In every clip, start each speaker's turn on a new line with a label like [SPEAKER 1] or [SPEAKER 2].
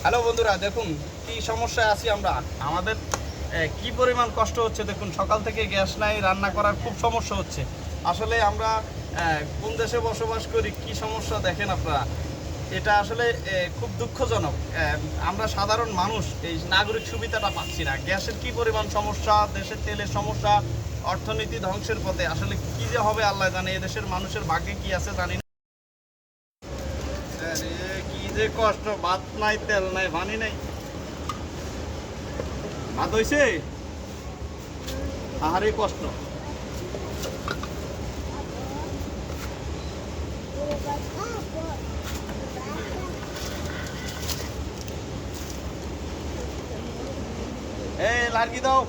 [SPEAKER 1] Hello বন্ধুরা, দেখুন কি সমস্যায় আছি আমরা। আমাদের কি পরিমাণ কষ্ট হচ্ছে দেখুন। সকাল থেকে গ্যাস নাই, রান্না করার খুব সমস্যা হচ্ছে। আসলে আমরা কোন দেশে বসবাস করি, কি সমস্যা দেখেন আপনারা। এটা আসলে খুব দুঃখজনক। আমরা সাধারণ মানুষ এই নাগরিক সুবিধাটা পাচ্ছি না। গ্যাসের কি পরিমাণ সমস্যা, দেশের তেলের সমস্যা, অর্থনীতি ধ্বংসের পথে। আসলে কি যে হবে আল্লাহ জানে, এদেশের মানুষের ভাগ্যে কি আছে জানি না। আরে কি যে কষ্ট, ভাত নাই, তেল নাই, পানি নাই। ভাত হইছে, আহারে কষ্ট। এই লাড়কি দাও।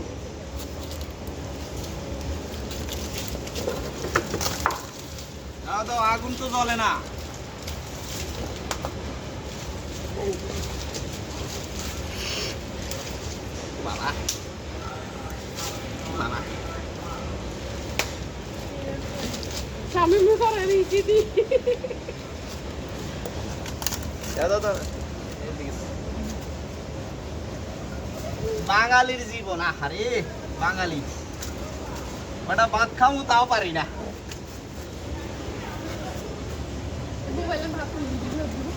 [SPEAKER 1] দাও দাও, আগুন তো জ্বলে না। বাবা বাবা,
[SPEAKER 2] স্বামী করে দিয়েছি দি
[SPEAKER 1] দাও দাও দাও। বাঙালির জীবন, আহারে বাঙালি। ওটা ভাত খাবো তাও পারি না।
[SPEAKER 2] মোবাইলে ভাত ভিডিও দিব।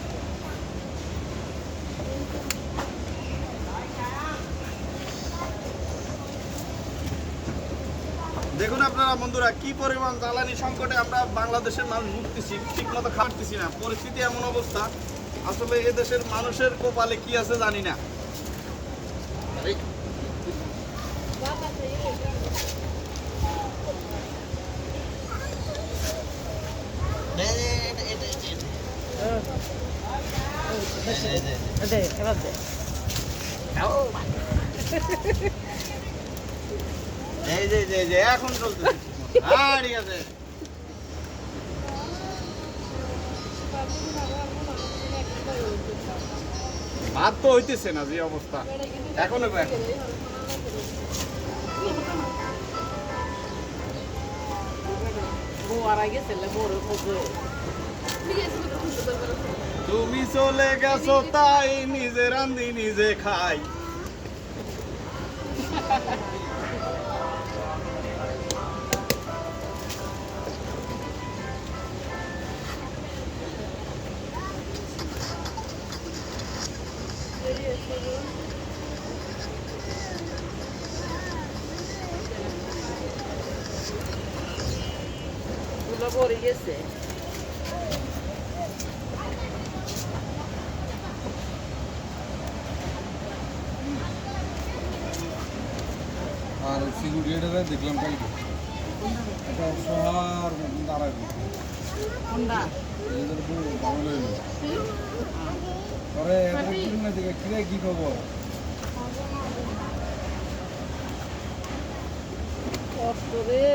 [SPEAKER 1] দেখুন আপনারা বন্ধুরা, কি পরিমাণ জ্বালানি সংকটে আমরা বাংলাদেশের মানুষ ভুগতেছি, ঠিক মতো খাটতেছি না। পরিস্থিতি এমন অবস্থা, আসলে এদেশের মানুষের কপালে কি আছে জানি না। এই যে যে যে এখন চলতেছে। হ্যাঁ ঠিক আছে। ভাত তো হইতেছে না যে অবস্থা এখন। তুমি চলে গেছো তাই নিজে রান্ধি নিজে খাই।
[SPEAKER 2] পড়ে গেছে।
[SPEAKER 3] আর সিকিউরিটিটা দেখলাম কালকে শহর দাঁড়াবি পরে দিকে কিরে কি খবর?
[SPEAKER 2] কষ্ট রে।